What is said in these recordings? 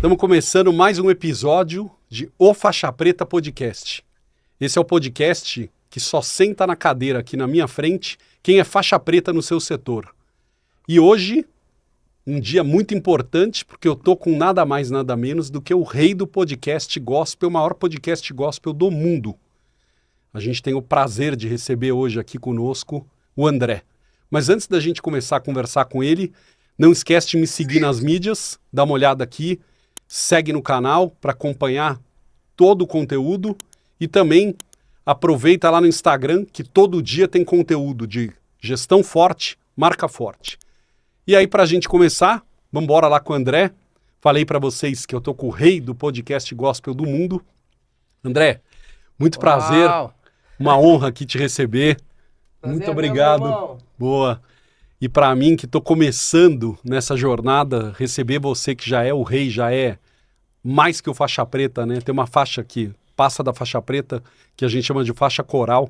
Estamos começando mais um episódio de O Faixa Preta Podcast. Esse é o podcast que só senta na cadeira aqui na minha frente quem é faixa preta no seu setor. E hoje, um dia muito importante, porque eu tô com nada mais, nada menos do que o rei do podcast gospel, o maior podcast gospel do mundo. A gente tem o prazer de receber hoje aqui conosco o André. Mas antes da gente começar a conversar com ele, não esquece de me seguir nas mídias, dá uma olhada aqui, segue no canal para acompanhar todo o conteúdo e também aproveita lá no Instagram que todo dia tem conteúdo de gestão forte, marca forte. E aí, para a gente começar, vamos embora lá com o André. Falei para vocês que eu tô com o rei do podcast gospel do mundo. André, muito prazer, uma honra aqui te receber. Prazer, muito obrigado. Meu irmão. Boa. E para mim, que estou começando nessa jornada, receber você que já é o rei, já é mais que o faixa preta, né? Tem uma faixa que passa da faixa preta, que a gente chama de faixa coral,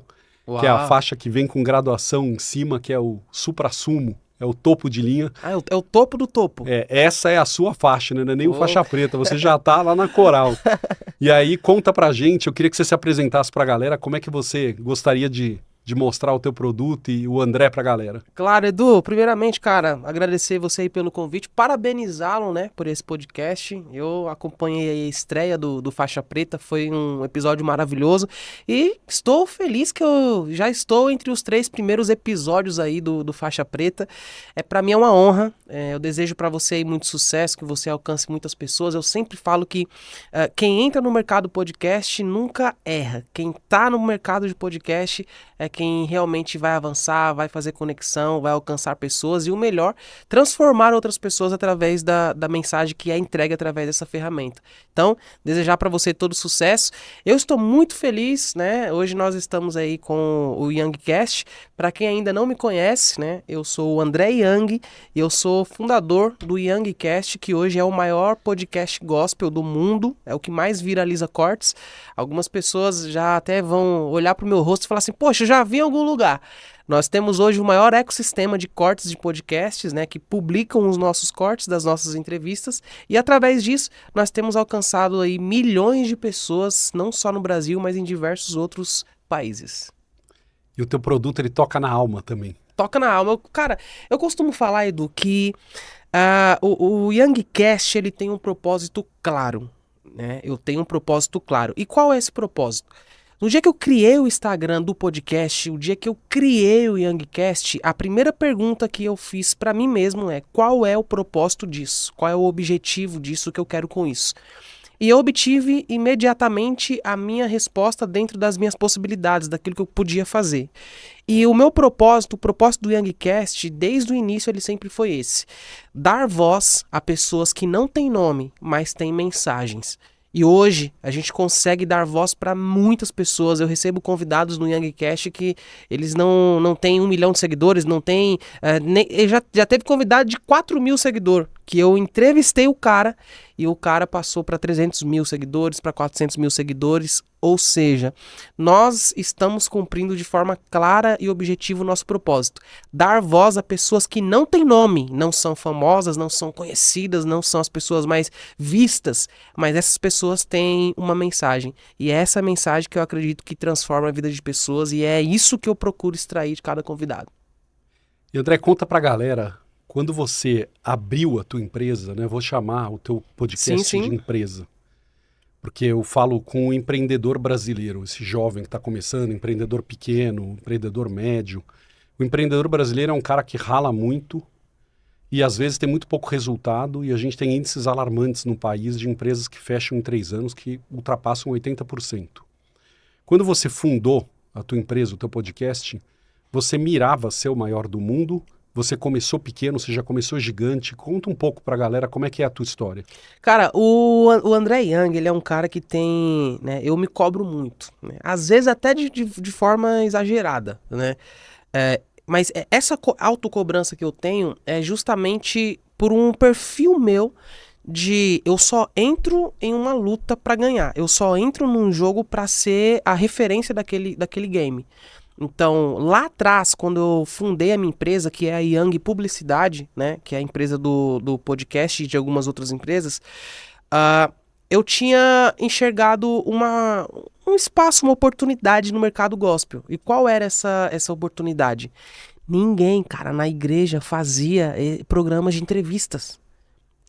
que é a faixa que vem com graduação em cima, que é o suprassumo, é o topo de linha. Ah, é o topo do topo. Essa é a sua faixa, né? Não é nem o faixa preta, você já tá lá na coral. E aí, conta pra gente, eu queria que você se apresentasse pra galera, como é que você gostaria de mostrar o teu produto e o André pra galera. Claro, Edu, primeiramente, cara, agradecer você aí pelo convite, parabenizá-lo, né, por esse podcast. Eu acompanhei a estreia do Faixa Preta, foi um episódio maravilhoso e estou feliz que eu já estou entre os 3 primeiros episódios aí do Faixa Preta. Pra mim é uma honra, eu desejo pra você aí muito sucesso, que você alcance muitas pessoas. Eu sempre falo que quem entra no mercado podcast nunca erra. Quem tá no mercado de podcast é quem realmente vai avançar, vai fazer conexão, vai alcançar pessoas e o melhor, transformar outras pessoas através da mensagem que é entregue através dessa ferramenta. Então, desejar para você todo sucesso. Eu estou muito feliz, né? Hoje nós estamos aí com o Youngcast. Para quem ainda não me conhece, né? Eu sou o André Young e eu sou fundador do Youngcast, que hoje é o maior podcast gospel do mundo, é o que mais viraliza cortes. Algumas pessoas já até vão olhar para o meu rosto e falar assim, poxa, eu já vi em algum lugar. Nós temos hoje o maior ecossistema de cortes de podcasts, né, que publicam os nossos cortes das nossas entrevistas e através disso nós temos alcançado aí milhões de pessoas, não só no Brasil, mas em diversos outros países. E o teu produto, ele toca na alma também. Toca na alma. Cara, eu costumo falar, Edu, que o Youngcast, ele tem um propósito claro, né? Eu tenho um propósito claro. E qual é esse propósito? No dia que eu criei o Instagram do podcast, o dia que eu criei o Youngcast, a primeira pergunta que eu fiz para mim mesmo é: qual é o propósito disso? Qual é o objetivo disso que eu quero com isso? E eu obtive imediatamente a minha resposta dentro das minhas possibilidades, daquilo que eu podia fazer. E o meu propósito, o propósito do Youngcast, desde o início ele sempre foi esse: dar voz a pessoas que não têm nome, mas têm mensagens. E hoje a gente consegue dar voz para muitas pessoas. Eu recebo convidados no Youngcast que eles não têm 1 milhão de seguidores, não tem... já teve convidado de 4.000 seguidores, que eu entrevistei o cara e o cara passou para 300 mil seguidores, para 400 mil seguidores. Ou seja, nós estamos cumprindo de forma clara e objetiva o nosso propósito. Dar voz a pessoas que não têm nome, não são famosas, não são conhecidas, não são as pessoas mais vistas, mas essas pessoas têm uma mensagem. E é essa mensagem que eu acredito que transforma a vida de pessoas e é isso que eu procuro extrair de cada convidado. E André, conta pra galera, quando você abriu a tua empresa, né? Vou chamar o teu podcast sim. de empresa. Porque eu falo com o empreendedor brasileiro, esse jovem que está começando, empreendedor pequeno, empreendedor médio. O empreendedor brasileiro é um cara que rala muito e às vezes tem muito pouco resultado e a gente tem índices alarmantes no país de empresas que fecham em 3 anos que ultrapassam 80%. Quando você fundou a tua empresa, o teu podcast, você mirava ser o maior do mundo? Você começou pequeno, você já começou gigante. Conta um pouco pra galera como é que é a tua história. Cara, o André Young, ele é um cara que tem, né, eu me cobro muito, né, às vezes até de forma exagerada, né, mas essa autocobrança que eu tenho é justamente por um perfil meu de eu só entro em uma luta pra ganhar, eu só entro num jogo pra ser a referência daquele game. Então, lá atrás, quando eu fundei a minha empresa, que é a Young Publicidade, né, que é a empresa do podcast e de algumas outras empresas, eu tinha enxergado um espaço, uma oportunidade no mercado gospel. E qual era essa oportunidade? Ninguém, cara, na igreja fazia programas de entrevistas.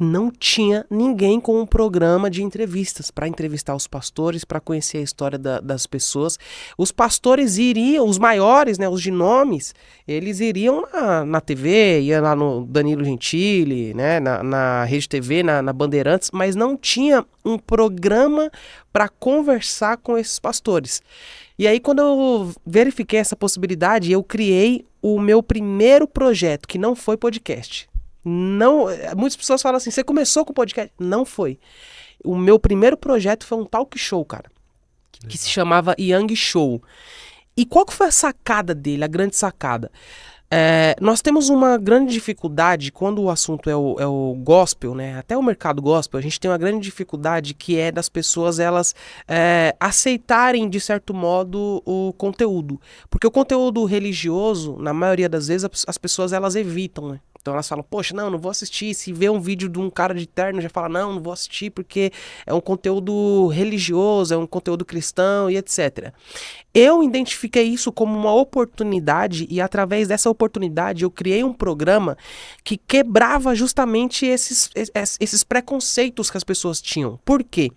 Não tinha ninguém com um programa de entrevistas para entrevistar os pastores, para conhecer a história das pessoas. Os pastores iriam, os maiores, né, os de nomes, eles iriam na TV, ia lá no Danilo Gentili, né, na Rede TV, na Bandeirantes, mas não tinha um programa para conversar com esses pastores. E aí, quando eu verifiquei essa possibilidade, eu criei o meu primeiro projeto, que não foi podcast. Não, muitas pessoas falam assim, você começou com o podcast? Não foi. O meu primeiro projeto foi um talk show, cara, que se chamava Young Show. E qual que foi a sacada dele, a grande sacada? Nós temos uma grande dificuldade quando o assunto é o gospel, né? Até o mercado gospel, a gente tem uma grande dificuldade que é das pessoas elas aceitarem de certo modo o conteúdo, porque o conteúdo religioso, na maioria das vezes, as pessoas elas evitam, né? Então elas falam, poxa, não vou assistir. Se vê um vídeo de um cara de terno, já fala, não vou assistir porque é um conteúdo religioso, é um conteúdo cristão e etc. Eu identifiquei isso como uma oportunidade e através dessa oportunidade eu criei um programa que quebrava justamente esses preconceitos que as pessoas tinham. Por quê?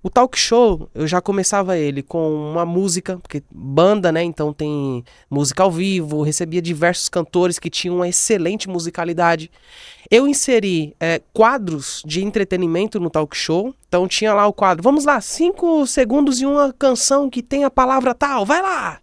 O talk show, eu já começava ele com uma música, porque banda, né, então tem música ao vivo, recebia diversos cantores que tinham uma excelente musicalidade. Eu inseri quadros de entretenimento no talk show, então tinha lá o quadro, vamos lá, 5 segundos e uma canção que tem a palavra tal, vai lá!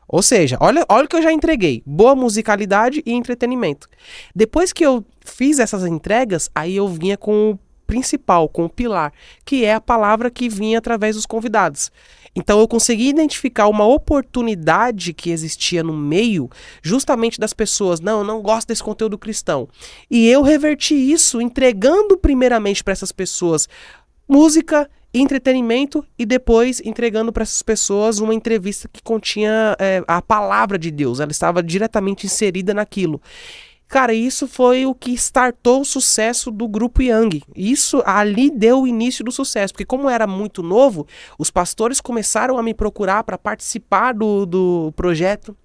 Ou seja, olha o que eu já entreguei, boa musicalidade e entretenimento. Depois que eu fiz essas entregas, aí eu vinha com o principal, com o pilar, que é a palavra que vinha através dos convidados. Então eu consegui identificar uma oportunidade que existia no meio, justamente das pessoas, não gosto desse conteúdo cristão. E eu reverti isso entregando primeiramente para essas pessoas música, entretenimento e depois entregando para essas pessoas uma entrevista que continha a palavra de Deus, ela estava diretamente inserida naquilo. Cara, isso foi o que startou o sucesso do Grupo Young. Isso ali deu o início do sucesso, porque como era muito novo, os pastores começaram a me procurar para participar do projeto.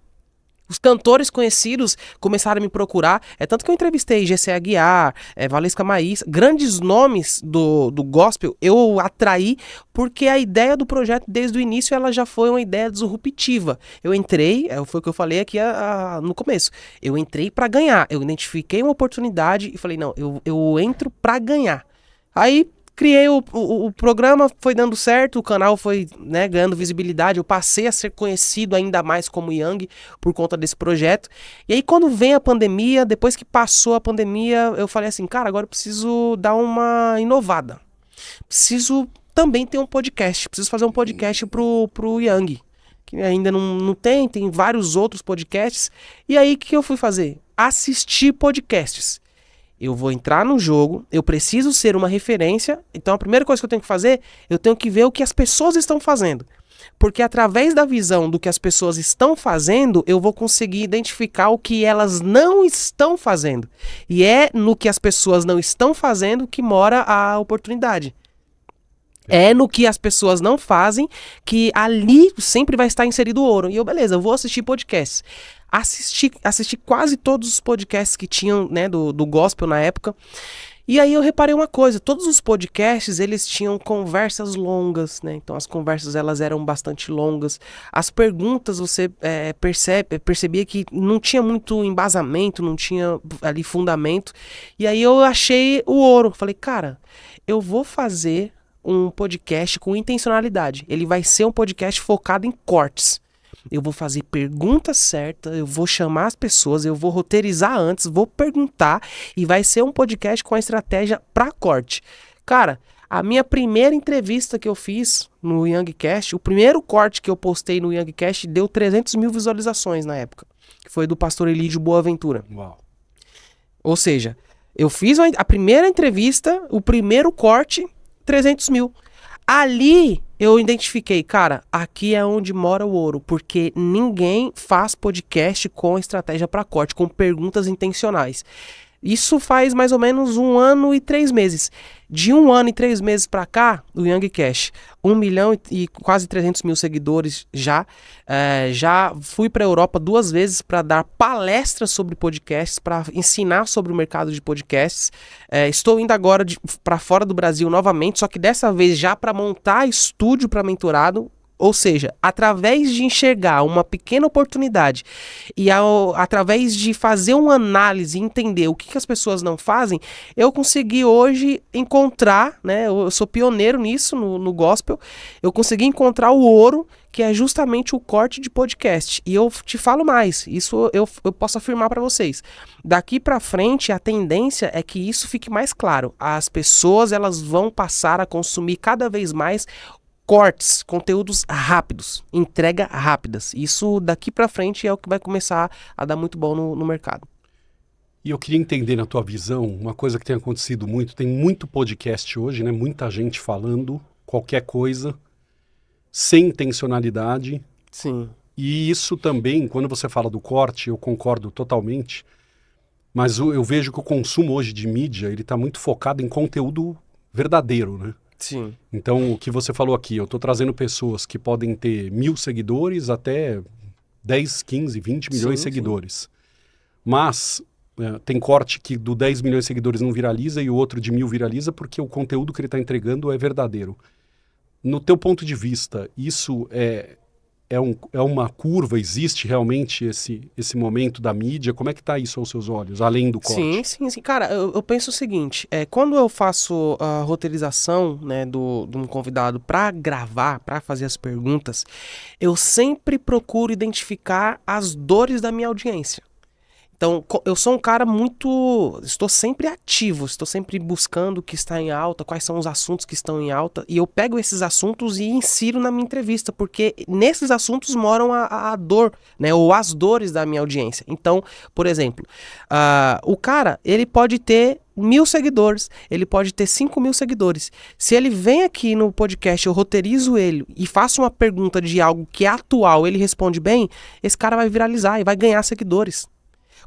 Os cantores conhecidos começaram a me procurar, tanto que eu entrevistei GC Aguiar, Valesca Maís, grandes nomes do gospel, eu atraí porque a ideia do projeto desde o início ela já foi uma ideia disruptiva. Eu entrei, foi o que eu falei aqui no começo, eu entrei para ganhar, eu identifiquei uma oportunidade e falei, não, eu entro para ganhar. Aí criei o programa, foi dando certo, o canal foi, né, ganhando visibilidade, eu passei a ser conhecido ainda mais como Young por conta desse projeto. E aí quando vem a pandemia, depois que passou a pandemia, eu falei assim, cara, agora eu preciso dar uma inovada. Preciso também ter um podcast, preciso fazer um podcast pro Young, que ainda não tem vários outros podcasts. E aí o que eu fui fazer? Assistir podcasts. Eu vou entrar no jogo, eu preciso ser uma referência, então a primeira coisa que eu tenho que fazer, eu tenho que ver o que as pessoas estão fazendo. Porque através da visão do que as pessoas estão fazendo, eu vou conseguir identificar o que elas não estão fazendo. E é no que as pessoas não estão fazendo que mora a oportunidade. É no que as pessoas não fazem que ali sempre vai estar inserido o ouro. E eu, beleza, eu vou assistir podcasts. Assisti quase todos os podcasts que tinham, né, do gospel na época. E aí eu reparei uma coisa, todos os podcasts, eles tinham conversas longas, né? Então as conversas, elas eram bastante longas. As perguntas, você percebia que não tinha muito embasamento, não tinha ali fundamento. E aí eu achei o ouro. Falei, cara, eu vou fazer um podcast com intencionalidade. Ele vai ser um podcast focado em cortes. Eu vou fazer perguntas certas, eu vou chamar as pessoas, eu vou roteirizar antes, vou perguntar e vai ser um podcast com a estratégia para corte. Cara, a minha primeira entrevista que eu fiz no Youngcast, o primeiro corte que eu postei no Youngcast deu 300 mil visualizações na época, que foi do pastor Elídio Boaventura. Uau. Ou seja, eu fiz a primeira entrevista, o primeiro corte, 300 mil. Ali eu identifiquei, cara, aqui é onde mora o ouro, porque ninguém faz podcast com estratégia para corte, com perguntas intencionais. Isso faz mais ou menos 1 ano e 3 meses. De 1 ano e 3 meses para cá, o Young Cash, 1 milhão e quase 300 mil seguidores já. Já fui para a Europa 2 vezes para dar palestras sobre podcasts, para ensinar sobre o mercado de podcasts. Estou indo agora para fora do Brasil novamente, só que dessa vez já para montar estúdio para mentorado. Ou seja, através de enxergar uma pequena oportunidade e através de fazer uma análise e entender o que as pessoas não fazem, eu consegui hoje encontrar, né? Eu sou pioneiro nisso no gospel, eu consegui encontrar o ouro, que é justamente o corte de podcast. E eu te falo mais, isso eu posso afirmar para vocês. Daqui para frente, a tendência é que isso fique mais claro. As pessoas elas vão passar a consumir cada vez mais cortes, conteúdos rápidos, entrega rápidas. Isso daqui pra frente é o que vai começar a dar muito bom no mercado. E eu queria entender na tua visão, uma coisa que tem acontecido muito, tem muito podcast hoje, né? Muita gente falando qualquer coisa, sem intencionalidade. Sim. E isso também, quando você fala do corte, eu concordo totalmente, mas eu vejo que o consumo hoje de mídia, ele está muito focado em conteúdo verdadeiro, né? Sim. Então, o que você falou aqui, eu estou trazendo pessoas que podem ter 1.000 seguidores até 10, 15, 20 milhões de seguidores. Mas tem corte que do 10 milhões de seguidores não viraliza e o outro de 1.000 viraliza porque o conteúdo que ele está entregando é verdadeiro. No teu ponto de vista, isso é uma curva? Existe realmente esse momento da mídia? Como é que está isso aos seus olhos, além do corte? Sim. Cara, eu penso o seguinte, quando eu faço a roteirização, né, de um convidado para gravar, para fazer as perguntas, eu sempre procuro identificar as dores da minha audiência. Então, eu sou um cara estou sempre ativo, estou sempre buscando o que está em alta, quais são os assuntos que estão em alta, e eu pego esses assuntos e insiro na minha entrevista, porque nesses assuntos moram a dor, né, ou as dores da minha audiência. Então, por exemplo, o cara, ele pode ter 1.000 seguidores, ele pode ter 5.000 seguidores. Se ele vem aqui no podcast, eu roteirizo ele e faço uma pergunta de algo que é atual, ele responde bem, esse cara vai viralizar e vai ganhar seguidores.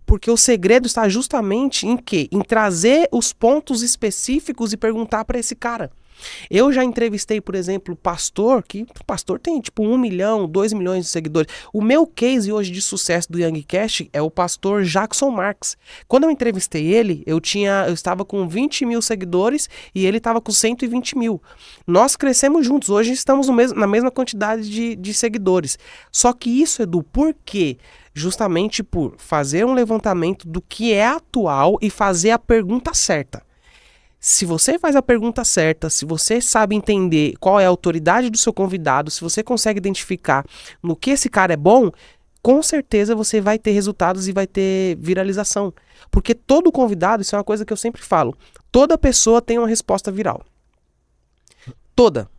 Porque o segredo está justamente em quê? Em trazer os pontos específicos e perguntar para esse cara. Eu já entrevistei, por exemplo, o pastor tem tipo 1 milhão, 2 milhões de seguidores. O meu case hoje de sucesso do Young Cash é o pastor Jackson Marques. Quando eu entrevistei ele, eu estava com 20 mil seguidores e ele estava com 120 mil. Nós crescemos juntos, hoje estamos na mesma quantidade de seguidores. Só que isso, Edu, por quê? Justamente por fazer um levantamento do que é atual e fazer a pergunta certa. Se você faz a pergunta certa, se você sabe entender qual é a autoridade do seu convidado, se você consegue identificar no que esse cara é bom, com certeza você vai ter resultados e vai ter viralização. Porque todo convidado, isso é uma coisa que eu sempre falo, toda pessoa tem uma resposta viral. Toda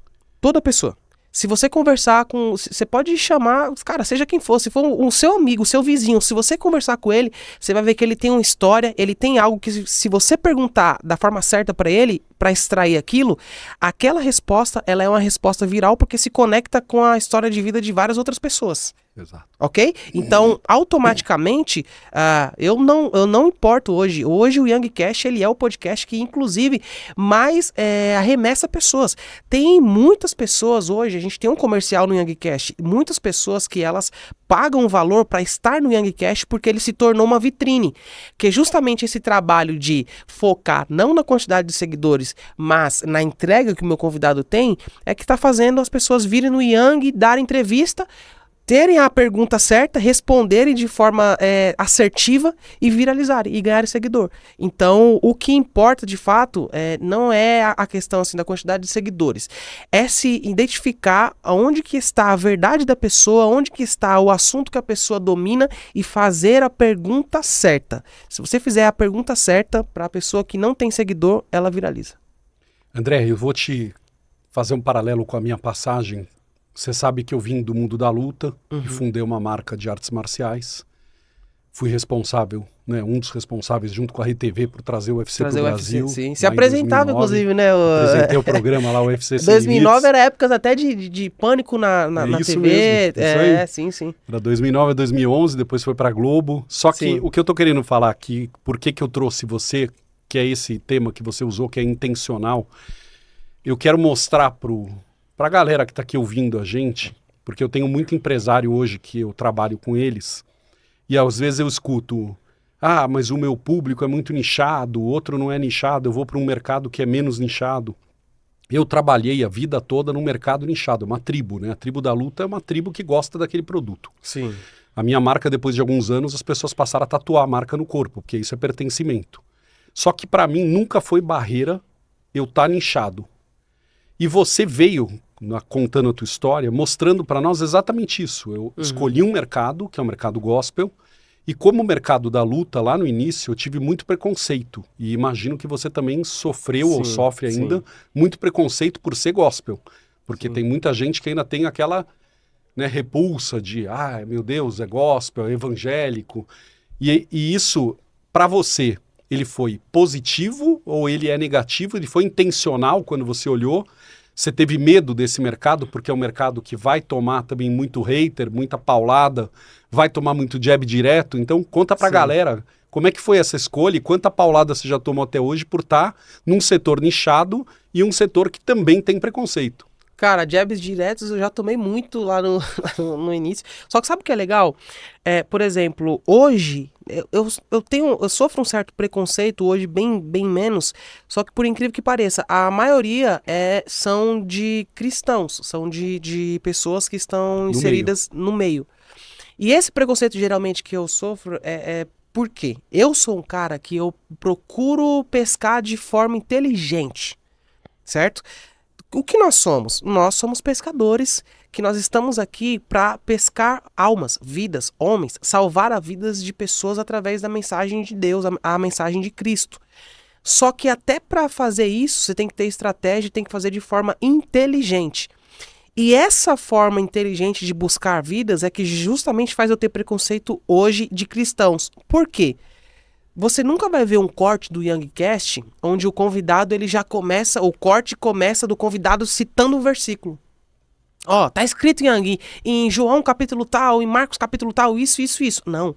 pessoa. Se você conversar você pode chamar, cara, seja quem for, se for o seu amigo, o seu vizinho, se você conversar com ele, você vai ver que ele tem uma história, ele tem algo que se você perguntar da forma certa para ele, para extrair aquilo, aquela resposta, ela é uma resposta viral porque se conecta com a história de vida de várias outras pessoas. Exato. Ok? Então, automaticamente, eu não importo hoje. Hoje o Young Cash, ele é o podcast que, inclusive, mais arremessa pessoas. Tem muitas pessoas hoje, a gente tem um comercial no Young Cash, muitas pessoas que elas pagam um valor para estar no Young Cash porque ele se tornou uma vitrine. Que é justamente esse trabalho de focar não na quantidade de seguidores, mas na entrega que o meu convidado tem, é que está fazendo as pessoas virem no Young, dar entrevista, terem a pergunta certa, responderem de forma assertiva e viralizarem e ganharem seguidor. Então, o que importa de fato não é a questão assim, da quantidade de seguidores, é se identificar onde que está a verdade da pessoa, onde que está o assunto que a pessoa domina e fazer a pergunta certa. Se você fizer a pergunta certa para a pessoa que não tem seguidor, ela viraliza. André, eu vou te fazer um paralelo com a minha passagem. Você sabe que eu vim do mundo da luta e fundei uma marca de artes marciais. fui responsável, né, um dos responsáveis junto com a RTV por trazer o UFC Trazer pro o Brasil. UFC, sim. Se apresentava, inclusive, né? Apresentei o programa lá, o UFC Sem 2009 Limites. era épocas até de pânico na Isso TV. mesmo, isso aí. Sim, sim. Era 2009 a 2011, depois foi pra Globo. Só que Sim. o que eu tô querendo falar aqui, por que eu trouxe você, que é esse tema que você usou, que é intencional, eu quero mostrar pra galera que tá aqui ouvindo a gente, porque eu tenho muito empresário hoje que eu trabalho com eles, e às vezes eu escuto, mas o meu público é muito nichado, o outro não é nichado, eu vou para um mercado que é menos nichado. Eu trabalhei a vida toda num mercado nichado, uma tribo, né? A tribo da luta é uma tribo que gosta daquele produto. Sim. A minha marca, depois de alguns anos, as pessoas passaram a tatuar a marca no corpo, porque isso é pertencimento. Só que para mim nunca foi barreira eu estar nichado. E você veio, contando a tua história, mostrando para nós exatamente isso. Eu escolhi um mercado, que é o mercado gospel, e como o mercado da luta, lá no início, eu tive muito preconceito. E imagino que você também sofreu ou sofre ainda muito preconceito por ser gospel. Porque tem muita gente que ainda tem aquela, né, repulsa de, meu Deus, é gospel, é evangélico. E isso, para você, ele foi positivo ou ele é negativo? Ele foi intencional quando você olhou? Você teve medo desse mercado, porque é um mercado que vai tomar também muito hater, muita paulada, vai tomar muito jab direto. Então, conta pra galera como é que foi essa escolha e quanta paulada você já tomou até hoje por estar num setor nichado e um setor que também tem preconceito. Cara, jabs diretos eu já tomei muito lá no início. Só que sabe o que é legal? Por exemplo, hoje eu sofro um certo preconceito, hoje bem menos, só que por incrível que pareça, a maioria são de cristãos, são de pessoas que estão inseridas no meio. E esse preconceito geralmente que eu sofro por quê? Eu sou um cara que eu procuro pescar de forma inteligente, certo? O que nós somos? Nós somos pescadores, que nós estamos aqui para pescar almas, vidas, homens, salvar as vidas de pessoas através da mensagem de Deus, a mensagem de Cristo. Só que até para fazer isso, você tem que ter estratégia, tem que fazer de forma inteligente. E essa forma inteligente de buscar vidas é que justamente faz eu ter preconceito hoje de cristãos. Por quê? Você nunca vai ver um corte do Youngcast onde o convidado ele já começa, o corte começa do convidado citando um versículo. Tá escrito em João capítulo tal, em Marcos capítulo tal, isso. Não.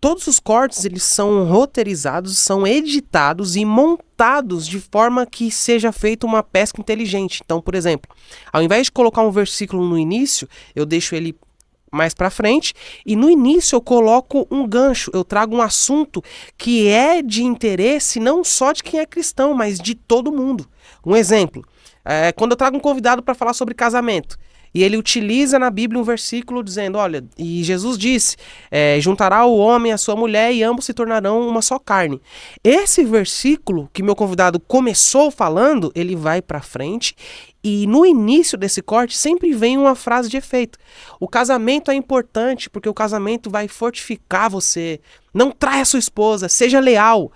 Todos os cortes eles são roteirizados, são editados e montados de forma que seja feita uma pesca inteligente. Então, por exemplo, ao invés de colocar um versículo no início, eu deixo ele mais pra frente, e no início eu coloco um gancho, eu trago um assunto que é de interesse não só de quem é cristão, mas de todo mundo. Um exemplo, quando eu trago um convidado para falar sobre casamento, e ele utiliza na Bíblia um versículo dizendo, olha, e Jesus disse, juntará o homem à sua mulher e ambos se tornarão uma só carne. Esse versículo que meu convidado começou falando, ele vai para frente e no início desse corte sempre vem uma frase de efeito. O casamento é importante porque o casamento vai fortificar você. Não traia sua esposa, seja leal.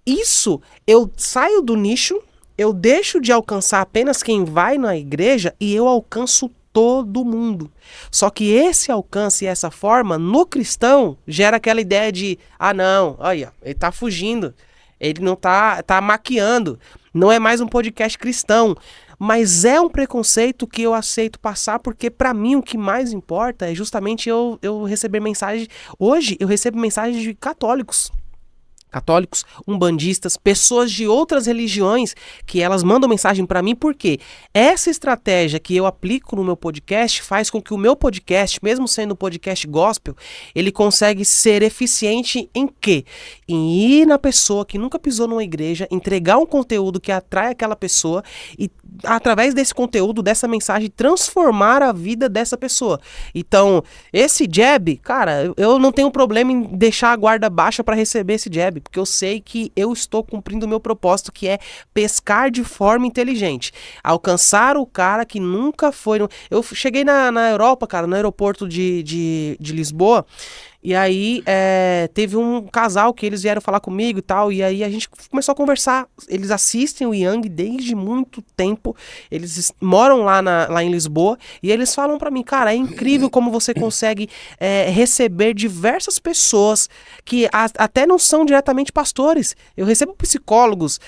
Isso, eu saio do nicho, eu deixo de alcançar apenas quem vai na igreja e eu alcanço todo mundo. Só que esse alcance e essa forma, no cristão, gera aquela ideia de, não, olha, ele tá fugindo, ele não tá maquiando, não é mais um podcast cristão. Mas é um preconceito que eu aceito passar, porque para mim o que mais importa é justamente eu receber mensagem. Hoje eu recebo mensagens de católicos, umbandistas, pessoas de outras religiões que elas mandam mensagem para mim, porque essa estratégia que eu aplico no meu podcast faz com que o meu podcast, mesmo sendo um podcast gospel, ele consegue ser eficiente em quê? Em ir na pessoa que nunca pisou numa igreja, entregar um conteúdo que atrai aquela pessoa e através desse conteúdo, dessa mensagem, transformar a vida dessa pessoa. Então, esse jab, cara, eu não tenho problema em deixar a guarda baixa para receber esse jab, porque eu sei que eu estou cumprindo o meu propósito, que é pescar de forma inteligente. Alcançar o cara que nunca foi... Eu cheguei na Europa, cara, no aeroporto de Lisboa, E aí teve um casal que eles vieram falar comigo e tal, e aí a gente começou a conversar. Eles assistem o Yang desde muito tempo, eles moram lá em Lisboa, e eles falam pra mim, cara, é incrível como você consegue receber diversas pessoas que até não são diretamente pastores. Eu recebo psicólogos,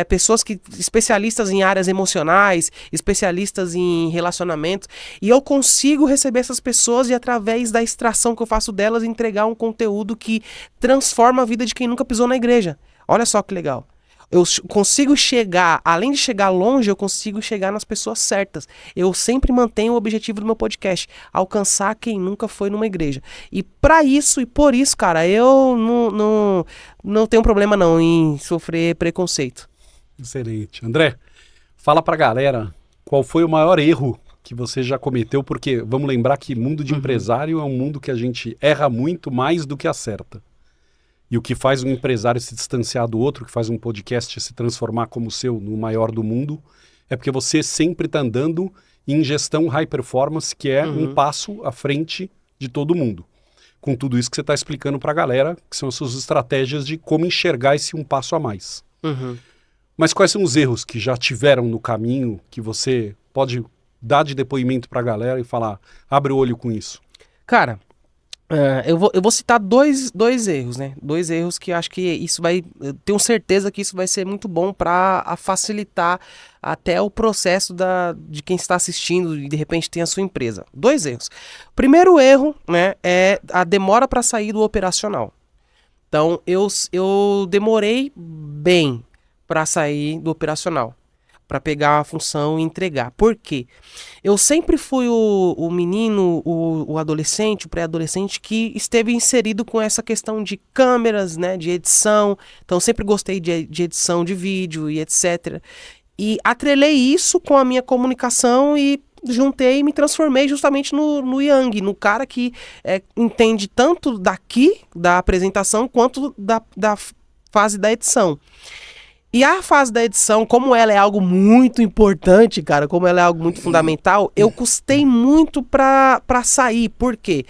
pessoas especialistas em áreas emocionais, especialistas em relacionamento, e eu consigo receber essas pessoas e através da extração que eu faço delas, entregar um conteúdo que transforma a vida de quem nunca pisou na igreja. Olha só que legal. Eu consigo chegar, além de chegar longe, eu consigo chegar nas pessoas certas. Eu sempre mantenho o objetivo do meu podcast, alcançar quem nunca foi numa igreja. E para isso e por isso, cara, eu não tenho problema não em sofrer preconceito. Excelente. André, fala pra galera qual foi o maior erro que você já cometeu, porque vamos lembrar que mundo de empresário é um mundo que a gente erra muito mais do que acerta. E o que faz um empresário se distanciar do outro, que faz um podcast se transformar como o seu no maior do mundo, é porque você sempre está andando em gestão high performance, que é um passo à frente de todo mundo. Com tudo isso que você está explicando para a galera, que são as suas estratégias de como enxergar esse um passo a mais. Mas quais são os erros que já tiveram no caminho que você pode dar de depoimento para a galera e falar, abre o olho com isso? Cara, eu vou citar dois erros, né? Dois erros que acho que eu tenho certeza que isso vai ser muito bom para facilitar até o processo de quem está assistindo e de repente tem a sua empresa. Dois erros. Primeiro erro, né, é a demora para sair do operacional. Então, eu demorei bem para sair do operacional, para pegar a função e entregar. Por quê? Eu sempre fui o menino, o adolescente, o pré-adolescente que esteve inserido com essa questão de câmeras, né, de edição. Então sempre gostei de edição de vídeo e etc. E atrelei isso com a minha comunicação e juntei e me transformei justamente no Yang, no cara que entende tanto daqui, da apresentação, quanto da fase da edição. E a fase da edição, como ela é algo muito importante, cara, como ela é algo muito fundamental, eu custei muito pra sair. Por quê?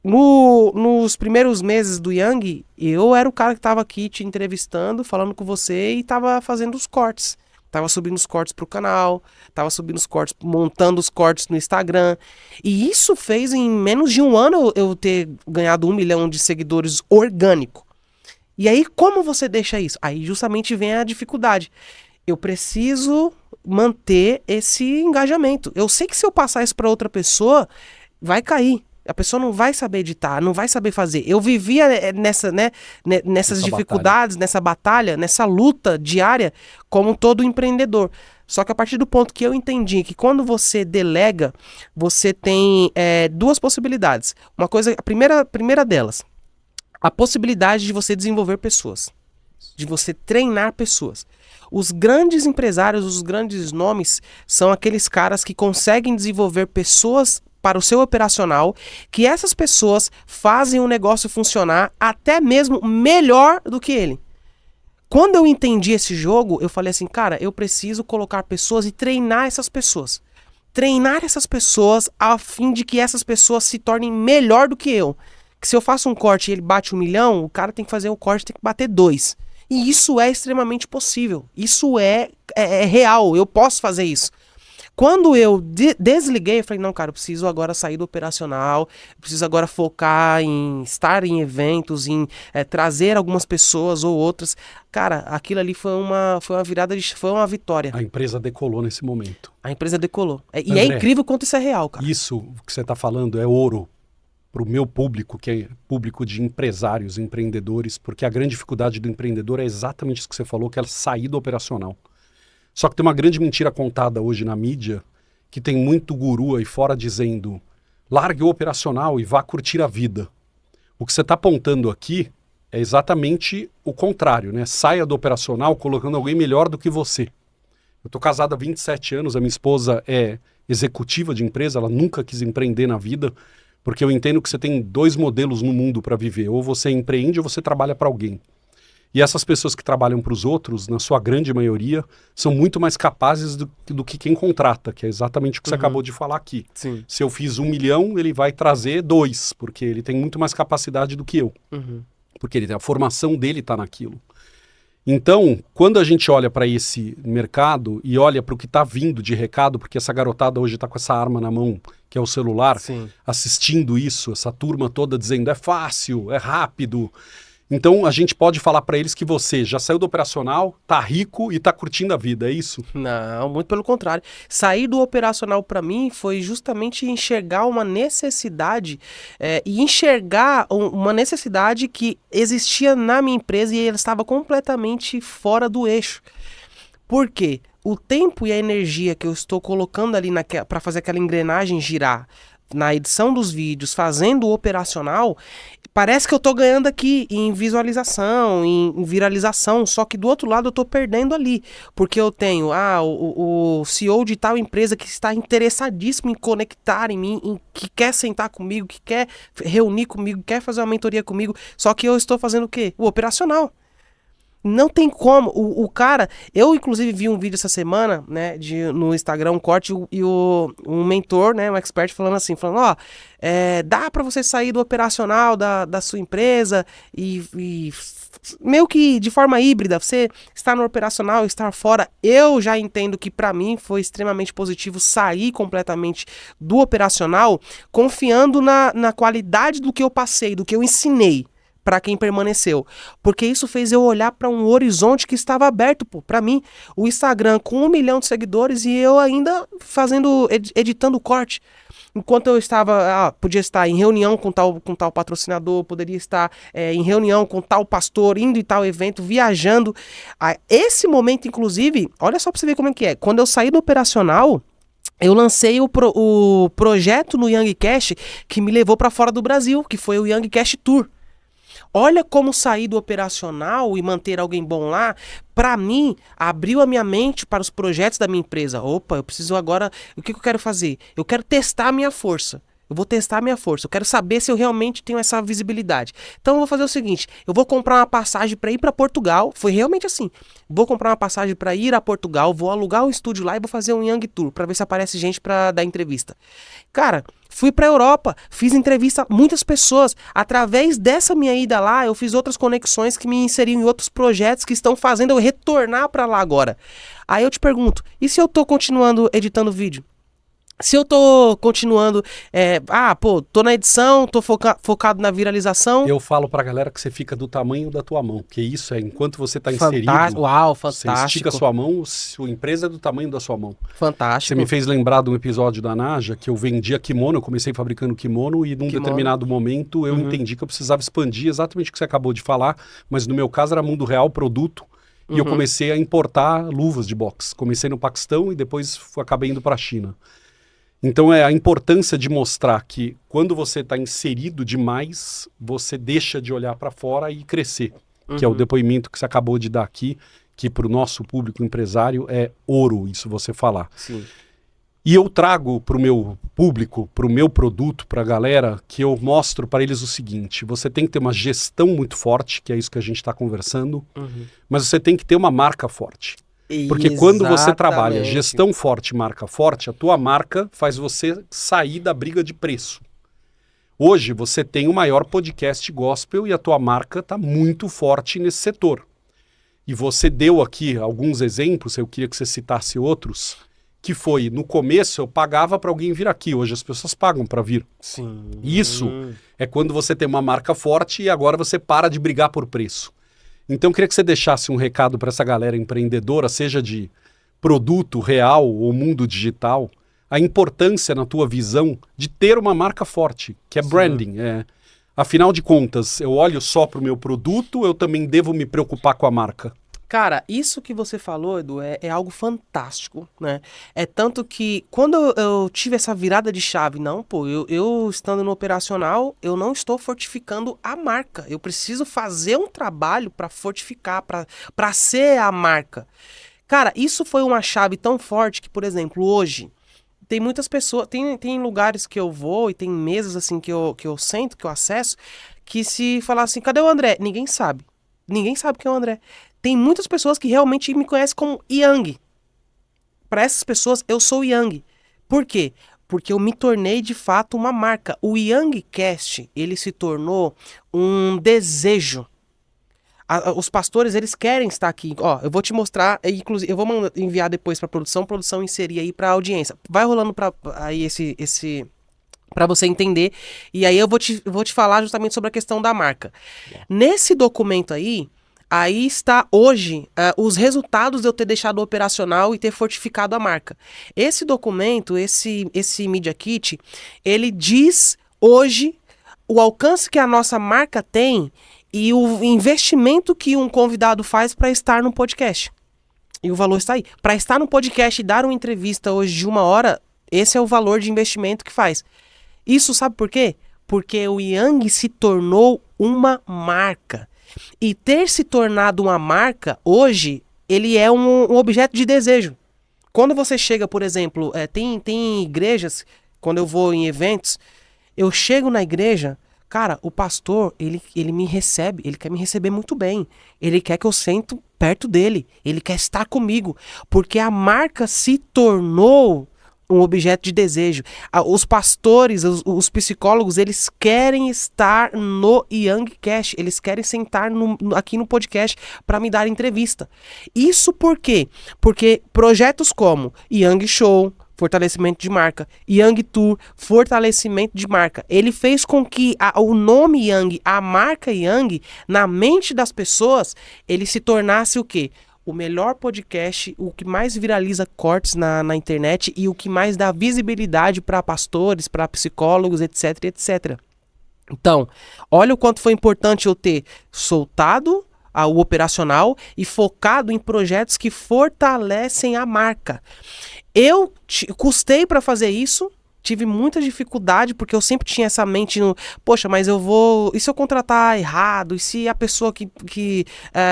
Nos primeiros meses do Yang, eu era o cara que tava aqui te entrevistando, falando com você e tava fazendo os cortes. Tava subindo os cortes pro canal, tava subindo os cortes, montando os cortes no Instagram. E isso fez em menos de um ano eu ter ganhado 1 milhão de seguidores orgânico. E aí, como você deixa isso? Aí justamente vem a dificuldade. Eu preciso manter esse engajamento. Eu sei que se eu passar isso para outra pessoa, vai cair. A pessoa não vai saber editar, não vai saber fazer. Eu vivia nessas dificuldades, nessa batalha, nessa luta diária, como todo empreendedor. Só que a partir do ponto que eu entendi que quando você delega, você tem duas possibilidades. Uma coisa, a primeira delas, a possibilidade de você desenvolver pessoas, de você treinar pessoas. Os grandes empresários, os grandes nomes, são aqueles caras que conseguem desenvolver pessoas para o seu operacional, que essas pessoas fazem o negócio funcionar até mesmo melhor do que ele. Quando eu entendi esse jogo, eu falei assim, cara, eu preciso colocar pessoas e treinar essas pessoas. Treinar essas pessoas a fim de que essas pessoas se tornem melhor do que eu. Que se eu faço um corte e ele bate 1 milhão, o cara tem que fazer um corte e tem que bater 2. E isso é extremamente possível. Isso é real. Eu posso fazer isso. Quando eu desliguei, eu falei, não, cara, eu preciso agora sair do operacional, preciso agora focar em estar em eventos, em trazer algumas pessoas ou outras. Cara, aquilo ali foi uma virada, foi uma vitória. A empresa decolou nesse momento. A empresa decolou. E André, é incrível quanto isso é real, cara. Isso que você está falando é ouro para o meu público, que é público de empresários, empreendedores, porque a grande dificuldade do empreendedor é exatamente isso que você falou, que é sair do operacional. Só que tem uma grande mentira contada hoje na mídia, que tem muito guru aí fora dizendo, largue o operacional e vá curtir a vida. O que você está apontando aqui é exatamente o contrário, né? Saia do operacional colocando alguém melhor do que você. Eu estou casado há 27 anos, a minha esposa é executiva de empresa, ela nunca quis empreender na vida, porque eu entendo que você tem 2 modelos no mundo para viver, ou você empreende ou você trabalha para alguém. E essas pessoas que trabalham para os outros, na sua grande maioria, são muito mais capazes do que quem contrata, que é exatamente o que você acabou de falar aqui. Sim. Se eu fiz 1 milhão, ele vai trazer 2, porque ele tem muito mais capacidade do que eu. Porque a formação dele está naquilo. Então, quando a gente olha para esse mercado e olha para o que está vindo de recado, porque essa garotada hoje está com essa arma na mão, que é o celular, Sim. assistindo isso, essa turma toda dizendo é fácil, é rápido. Então, a gente pode falar para eles que você já saiu do operacional, tá rico e tá curtindo a vida, é isso? Não, muito pelo contrário. Sair do operacional para mim foi justamente enxergar uma necessidade e enxergar uma necessidade que existia na minha empresa e ela estava completamente fora do eixo. Por quê? O tempo e a energia que eu estou colocando ali para fazer aquela engrenagem girar na edição dos vídeos, fazendo o operacional, parece que eu tô ganhando aqui em visualização, em viralização, só que do outro lado eu tô perdendo ali, porque eu tenho o CEO de tal empresa que está interessadíssimo em conectar em mim, que quer sentar comigo, que quer reunir comigo, quer fazer uma mentoria comigo, só que eu estou fazendo o quê? O operacional. Não tem como, o cara, eu inclusive vi um vídeo essa semana, né, no Instagram, um corte, e um mentor, né, um expert falando assim, ó, dá pra você sair do operacional da sua empresa e meio que de forma híbrida, você estar no operacional, estar fora. Eu já entendo que pra mim foi extremamente positivo sair completamente do operacional, confiando na qualidade do que eu passei, do que eu ensinei para quem permaneceu, porque isso fez eu olhar para um horizonte que estava aberto, para mim, o Instagram com 1 milhão de seguidores e eu ainda editando corte, enquanto eu estava, podia estar em reunião com tal patrocinador, poderia estar em reunião com tal pastor, indo em tal evento, viajando. Esse momento, inclusive, olha só para você ver como é que é, quando eu saí do operacional, eu lancei o projeto no Young Cash que me levou para fora do Brasil, que foi o Young Cash Tour. Olha como sair do operacional e manter alguém bom lá, para mim, abriu a minha mente para os projetos da minha empresa. Opa, eu preciso agora, o que eu quero fazer? Eu quero testar a minha força. Eu vou testar a minha força, eu quero saber se eu realmente tenho essa visibilidade. Então eu vou fazer o seguinte, eu vou comprar uma passagem para ir para Portugal, foi realmente assim. Vou comprar uma passagem para ir a Portugal, vou alugar um estúdio lá e vou fazer um Young Tour, para ver se aparece gente para dar entrevista. Cara, fui para Europa, fiz entrevista a muitas pessoas. Através dessa minha ida lá, eu fiz outras conexões que me inseriram em outros projetos que estão fazendo eu retornar para lá agora. Aí eu te pergunto, e se eu tô continuando editando vídeo? Se eu tô continuando, tô na edição, tô focado na viralização. Eu falo pra galera que você fica do tamanho da tua mão, que isso é, enquanto você tá inserido, fantástico. você estica a sua mão, sua empresa é do tamanho da sua mão. Fantástico. Você me fez lembrar de um episódio da Naja, que eu vendia kimono, eu comecei fabricando kimono e num determinado momento eu entendi que eu precisava expandir exatamente o que você acabou de falar, mas no meu caso era mundo real, produto, e eu comecei a importar luvas de boxe. Comecei no Paquistão e depois acabei indo pra China. Então é a importância de mostrar que quando você está inserido demais, você deixa de olhar para fora e crescer, que é o depoimento que você acabou de dar aqui, que para o nosso público empresário é ouro isso você falar. Sim. E eu trago para o meu público, para o meu produto, para a galera, que eu mostro para eles o seguinte, você tem que ter uma gestão muito forte, que é isso que a gente está conversando, mas você tem que ter uma marca forte. Porque quando você trabalha gestão forte, marca forte, a tua marca faz você sair da briga de preço. Hoje você tem o maior podcast gospel e a tua marca está muito forte nesse setor. E você deu aqui alguns exemplos, eu queria que você citasse outros, que foi, no começo eu pagava para alguém vir aqui, hoje as pessoas pagam para vir. Sim. Isso é quando você tem uma marca forte e agora você para de brigar por preço. Então, eu queria que você deixasse um recado para essa galera empreendedora, seja de produto real ou mundo digital, a importância na tua visão de ter uma marca forte, que é branding. Afinal de contas, eu olho só para o meu produto, eu também devo me preocupar com a marca. Cara, isso que você falou, Edu, é algo fantástico, né? É tanto que quando eu tive essa virada de chave, eu estando no operacional, eu não estou fortificando a marca. Eu preciso fazer um trabalho para fortificar, para ser a marca. Cara, isso foi uma chave tão forte que, por exemplo, hoje, tem muitas pessoas, tem lugares que eu vou e tem mesas assim que eu sento, que eu acesso, que se falar assim, cadê o André? Ninguém sabe. ninguém sabe quem é o André. Tem muitas pessoas que realmente me conhecem como Yang. Para essas pessoas, eu sou o Yang. Por quê? Porque eu me tornei, de fato, uma marca. O YangCast, ele se tornou um desejo. Os pastores, eles querem estar aqui. Ó, eu vou te mostrar, inclusive, eu vou enviar depois para produção inserir aí para audiência. Vai rolando para aí esse para você entender. E aí eu vou te falar justamente sobre a questão da marca. Nesse documento aí está hoje os resultados de eu ter deixado operacional e ter fortificado a marca. Esse documento, esse Media Kit, ele diz hoje o alcance que a nossa marca tem e o investimento que um convidado faz para estar no podcast. E o valor está aí. Para estar no podcast e dar uma entrevista hoje de 1 hora, esse é o valor de investimento que faz. Isso sabe por quê? Porque o Yang se tornou uma marca. E ter se tornado uma marca, hoje, ele é um objeto de desejo. Quando você chega, por exemplo, tem igrejas, quando eu vou em eventos, eu chego na igreja, cara, o pastor, ele me recebe, ele quer me receber muito bem. Ele quer que eu sento perto dele, ele quer estar comigo, porque a marca se tornou um objeto de desejo. Os pastores, os psicólogos, eles querem estar no YangCast, eles querem sentar aqui no podcast para me dar entrevista. Isso por quê? Porque projetos como Yang Show, fortalecimento de marca, Yang Tour, fortalecimento de marca, ele fez com que o nome Yang, a marca Yang, na mente das pessoas, ele se tornasse o quê? O melhor podcast, o que mais viraliza cortes na internet e o que mais dá visibilidade para pastores, para psicólogos, etc, etc. Então, olha o quanto foi importante eu ter soltado o operacional e focado em projetos que fortalecem a marca. Eu custei para fazer isso. Tive muita dificuldade, porque eu sempre tinha essa mente no... Poxa, mas e se eu contratar errado? E se a pessoa que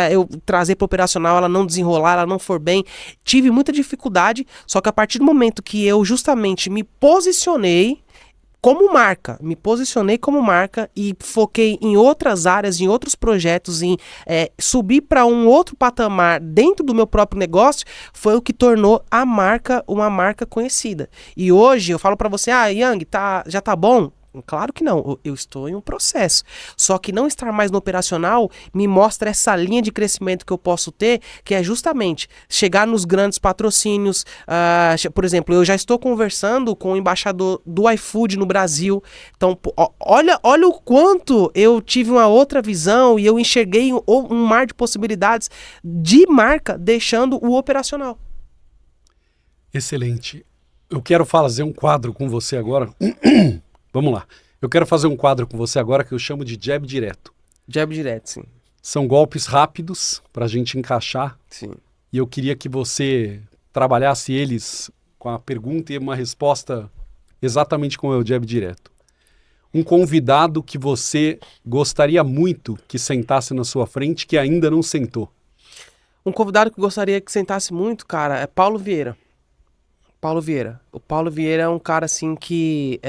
eu trazer para operacional, ela não desenrolar, ela não for bem? Tive muita dificuldade, só que a partir do momento que eu justamente me posicionei como marca, e foquei em outras áreas, em outros projetos, em subir para um outro patamar dentro do meu próprio negócio, foi o que tornou a marca uma marca conhecida. E hoje eu falo para você, Yang, já tá bom? Claro que não, eu estou em um processo. Só que não estar mais no operacional me mostra essa linha de crescimento que eu posso ter, que é justamente chegar nos grandes patrocínios. Por exemplo, eu já estou conversando com o embaixador do iFood no Brasil. Então, olha o quanto eu tive uma outra visão e eu enxerguei um mar de possibilidades de marca, deixando o operacional. Excelente. Eu quero fazer um quadro com você agora. Vamos lá. Eu quero fazer um quadro com você agora que eu chamo de Jab Direto. Jab Direto, sim. São golpes rápidos para a gente encaixar. Sim. E eu queria que você trabalhasse eles com a pergunta e uma resposta exatamente como é o Jab Direto. Um convidado que você gostaria muito que sentasse na sua frente que ainda não sentou. Um convidado que gostaria que sentasse muito, cara, é Paulo Vieira. O Paulo Vieira é um cara assim que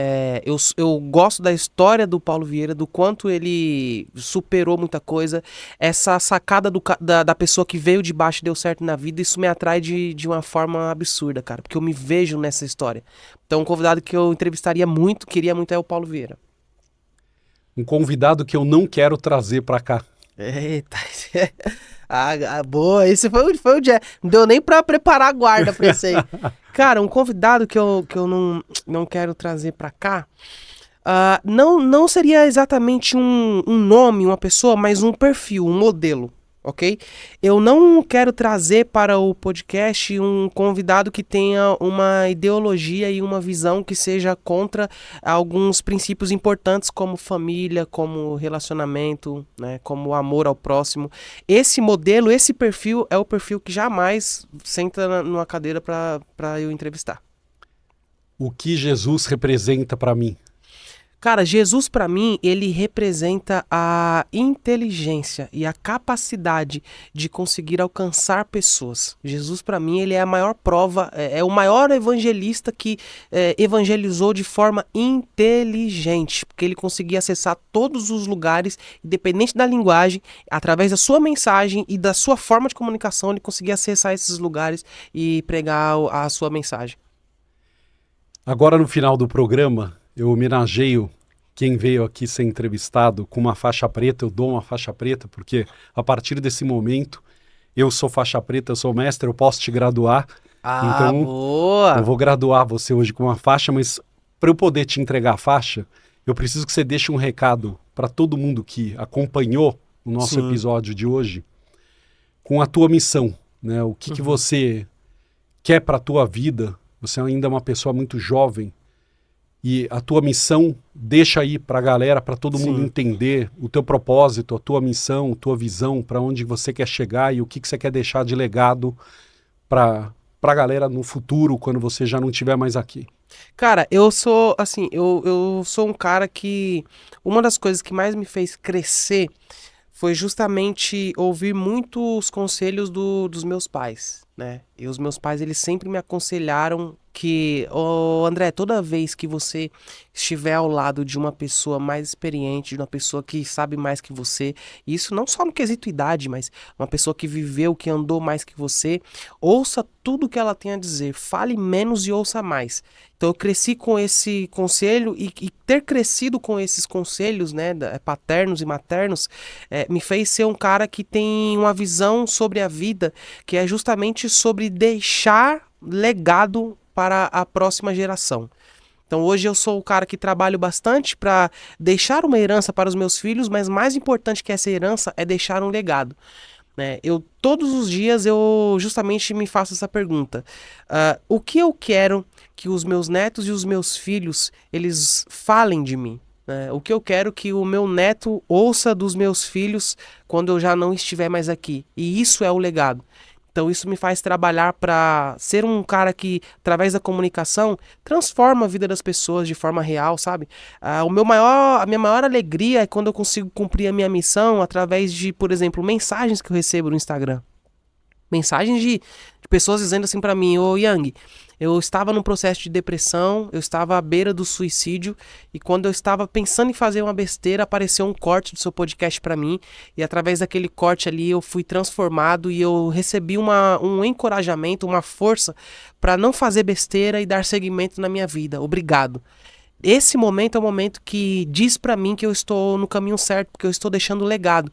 eu gosto da história do Paulo Vieira, do quanto ele superou muita coisa, essa sacada da pessoa que veio de baixo e deu certo na vida, isso me atrai de uma forma absurda, cara, porque eu me vejo nessa história. Então um convidado que eu entrevistaria muito, queria muito, é o Paulo Vieira. Um convidado que eu não quero trazer para cá. Eita, boa, esse foi o dia. Não deu nem pra preparar a guarda pra isso aí. Cara, um convidado que eu não quero trazer pra cá, não seria exatamente um nome, uma pessoa, mas um perfil, um modelo, ok? Eu não quero trazer para o podcast um convidado que tenha uma ideologia e uma visão que seja contra alguns princípios importantes como família, como relacionamento, né, como amor ao próximo. Esse modelo, esse perfil é o perfil que jamais senta numa cadeira para eu entrevistar. O que Jesus representa para mim? Cara, Jesus pra mim, ele representa a inteligência e a capacidade de conseguir alcançar pessoas. Jesus pra mim, ele é a maior prova, é o maior evangelista que evangelizou de forma inteligente, porque ele conseguia acessar todos os lugares, independente da linguagem, através da sua mensagem e da sua forma de comunicação, ele conseguia acessar esses lugares e pregar a sua mensagem. Agora, no final do programa, eu homenageio quem veio aqui ser entrevistado com uma faixa preta. Eu dou uma faixa preta, porque a partir desse momento, eu sou faixa preta, eu sou mestre, eu posso te graduar. Então, boa! eu vou graduar você hoje com uma faixa, mas para eu poder te entregar a faixa, eu preciso que você deixe um recado para todo mundo que acompanhou o nosso episódio de hoje com a tua missão, né? O que você quer para a tua vida. Você ainda é uma pessoa muito jovem e a tua missão, deixa aí para a galera, para todo mundo entender o teu propósito, a tua missão, a tua visão, para onde você quer chegar e o que você quer deixar de legado para a galera no futuro, quando você já não estiver mais aqui. Cara, eu sou, assim, eu sou um cara que... Uma das coisas que mais me fez crescer foi justamente ouvir muito os conselhos dos meus pais, né? E os meus pais, eles sempre me aconselharam que, André, toda vez que você estiver ao lado de uma pessoa mais experiente, de uma pessoa que sabe mais que você, isso não só no quesito idade, mas uma pessoa que viveu, que andou mais que você, ouça tudo que ela tem a dizer, fale menos e ouça mais. Então eu cresci com esse conselho e ter crescido com esses conselhos, né, paternos e maternos, me fez ser um cara que tem uma visão sobre a vida, que é justamente sobre deixar legado para a próxima geração. Então hoje eu sou o cara que trabalho bastante para deixar uma herança para os meus filhos, mas mais importante que essa herança é deixar um legado. Eu todos os dias eu justamente me faço essa pergunta: o que eu quero que os meus netos e os meus filhos eles falem de mim? O que eu quero que o meu neto ouça dos meus filhos quando eu já não estiver mais aqui? E isso é o legado. Então isso me faz trabalhar para ser um cara que, através da comunicação, transforma a vida das pessoas de forma real, sabe? A minha maior alegria é quando eu consigo cumprir a minha missão através de, por exemplo, mensagens que eu recebo no Instagram. Mensagens de pessoas dizendo assim pra mim: ô Yang, eu estava num processo de depressão, eu estava à beira do suicídio, e quando eu estava pensando em fazer uma besteira, apareceu um corte do seu podcast pra mim, e através daquele corte ali eu fui transformado e eu recebi um encorajamento, uma força pra não fazer besteira e dar seguimento na minha vida. Obrigado. Esse momento é o momento que diz pra mim que eu estou no caminho certo, porque eu estou deixando legado.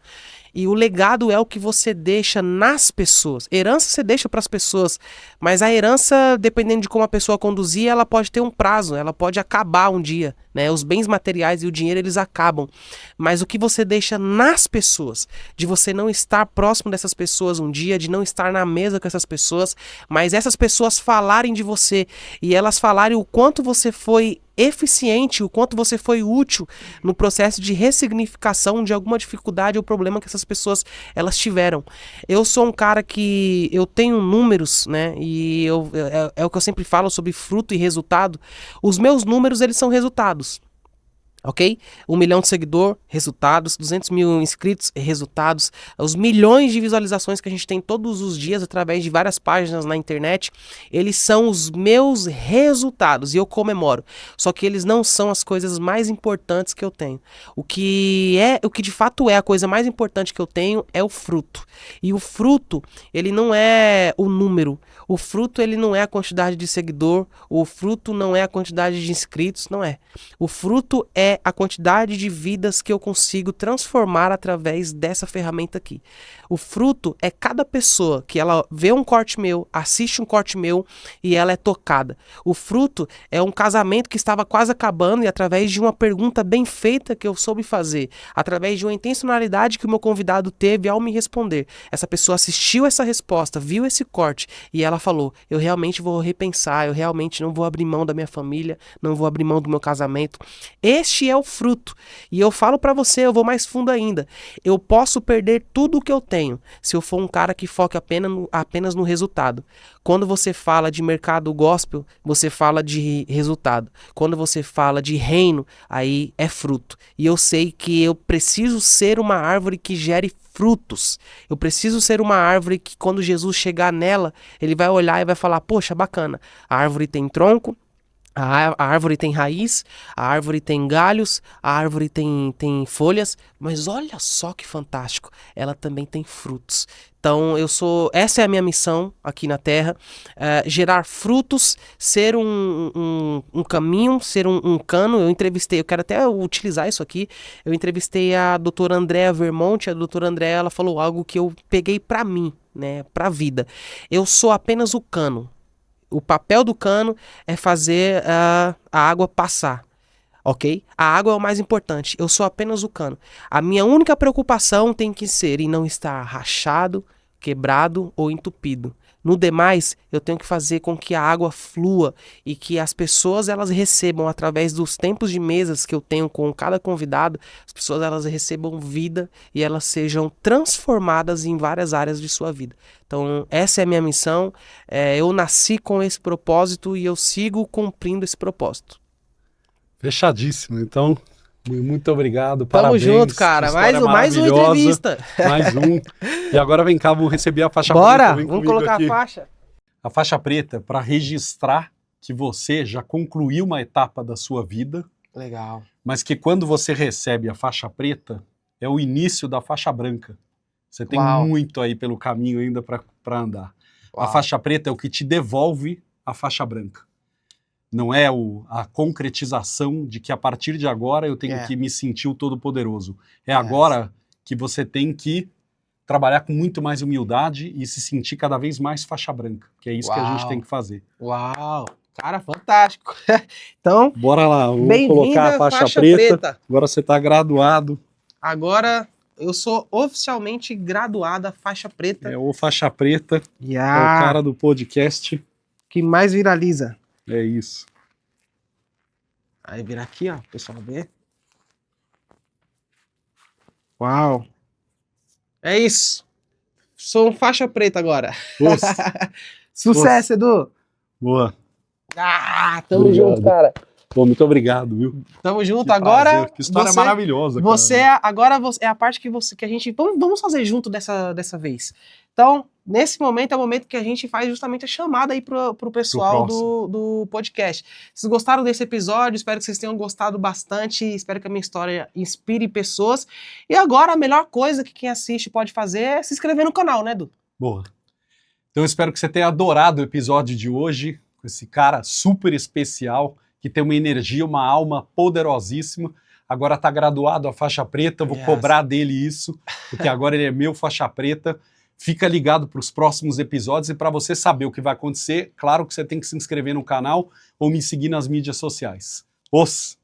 E o legado é o que você deixa nas pessoas. Herança você deixa para as pessoas, mas a herança, dependendo de como a pessoa conduzir, ela pode ter um prazo, ela pode acabar um dia, né? Os bens materiais e o dinheiro, eles acabam. Mas o que você deixa nas pessoas, de você não estar próximo dessas pessoas um dia, de não estar na mesa com essas pessoas, mas essas pessoas falarem de você e elas falarem o quanto você foi eficiente, o quanto você foi útil no processo de ressignificação de alguma dificuldade ou problema que essas pessoas elas tiveram. Eu sou um cara que eu tenho números, né? E é o que eu sempre falo sobre fruto e resultado. Os meus números, eles são resultados. Ok? 1 milhão de seguidor, resultados. 200 mil inscritos, resultados. Os milhões de visualizações que a gente tem todos os dias através de várias páginas na internet, eles são os meus resultados e eu comemoro. Só que eles não são as coisas mais importantes que eu tenho. O que de fato é a coisa mais importante que eu tenho é o fruto. E o fruto, ele não é o número. O fruto, ele não é a quantidade de seguidor. O fruto não é a quantidade de inscritos, não é. O fruto é a quantidade de vidas que eu consigo transformar através dessa ferramenta aqui. O fruto é cada pessoa que ela vê um corte meu, assiste um corte meu e ela é tocada. O fruto é um casamento que estava quase acabando e através de uma pergunta bem feita que eu soube fazer, através de uma intencionalidade que o meu convidado teve ao me responder, essa pessoa assistiu essa resposta, viu esse corte e ela falou: eu realmente vou repensar, eu realmente não vou abrir mão da minha família, não vou abrir mão do meu casamento. Este importante é o fruto. E eu falo pra você, eu vou mais fundo ainda. Eu posso perder tudo o que eu tenho se eu for um cara que foca apenas no resultado. Quando você fala de mercado gospel, você fala de resultado. Quando você fala de reino, aí é fruto. E eu sei que eu preciso ser uma árvore que gere frutos. Eu preciso ser uma árvore que quando Jesus chegar nela, ele vai olhar e vai falar, poxa, bacana, a árvore tem tronco, a árvore tem raiz, a árvore tem galhos, a árvore tem folhas, mas olha só que fantástico, ela também tem frutos. Então essa é a minha missão aqui na Terra, gerar frutos, ser um caminho, ser um cano. Eu quero até utilizar isso aqui, eu entrevistei a doutora Andréa Vermonte, a doutora Andréa, ela falou algo que eu peguei pra mim, né, pra vida. Eu sou apenas o cano. O papel do cano é fazer a água passar, ok? A água é o mais importante, eu sou apenas o cano. A minha única preocupação tem que ser em não estar rachado, quebrado ou entupido. No demais, eu tenho que fazer com que a água flua e que as pessoas elas recebam, através dos tempos de mesas que eu tenho com cada convidado, as pessoas elas recebam vida e elas sejam transformadas em várias áreas de sua vida. Então, essa é a minha missão. Eu nasci com esse propósito e eu sigo cumprindo esse propósito. Fechadíssimo. Então, muito obrigado. Tamo Parabéns. junto, cara. Mais uma entrevista. Mais um. E agora vem cá, vou receber a faixa Bora, preta. vamos colocar aqui a faixa. A faixa preta para registrar que você já concluiu uma etapa da sua vida, Legal. mas que quando você recebe a faixa preta, é o início da faixa branca. Você tem Uau. muito aí pelo caminho ainda para andar. Uau. A faixa preta é o que te devolve a faixa branca. Não é a concretização de que a partir de agora eu tenho que me sentir o todo-poderoso. É agora que você tem que trabalhar com muito mais humildade e se sentir cada vez mais faixa branca, que é isso que a gente tem que fazer. Uau! Cara, fantástico! Então, bora lá, vamos bem-vindo colocar a faixa preta. Agora você está graduado. Agora eu sou oficialmente graduada faixa preta. É o faixa preta, é o Yeah. cara do podcast. Que mais viraliza. É isso. Aí vira aqui, ó, o pessoal ver. Uau! É isso. Sou um faixa preta agora. Nossa. Sucesso, Edu! Boa. Tamo Obrigado. junto, cara. Bom, muito obrigado, viu? Tamo junto. Que Agora. prazer. Que história maravilhosa. Agora é a parte que a gente. Vamos fazer junto dessa vez. Então, nesse momento é o momento que a gente faz justamente a chamada aí pro pessoal do podcast. Vocês gostaram desse episódio? Espero que vocês tenham gostado bastante. Espero que a minha história inspire pessoas. E agora a melhor coisa que quem assiste pode fazer é se inscrever no canal, né, Edu? Boa. Então eu espero que você tenha adorado o episódio de hoje, com esse cara super especial, que tem uma energia, uma alma poderosíssima. Agora está graduado a faixa preta, vou cobrar dele isso, porque agora ele é meu faixa preta. Fica ligado para os próximos episódios e para você saber o que vai acontecer, claro que você tem que se inscrever no canal ou me seguir nas mídias sociais. Os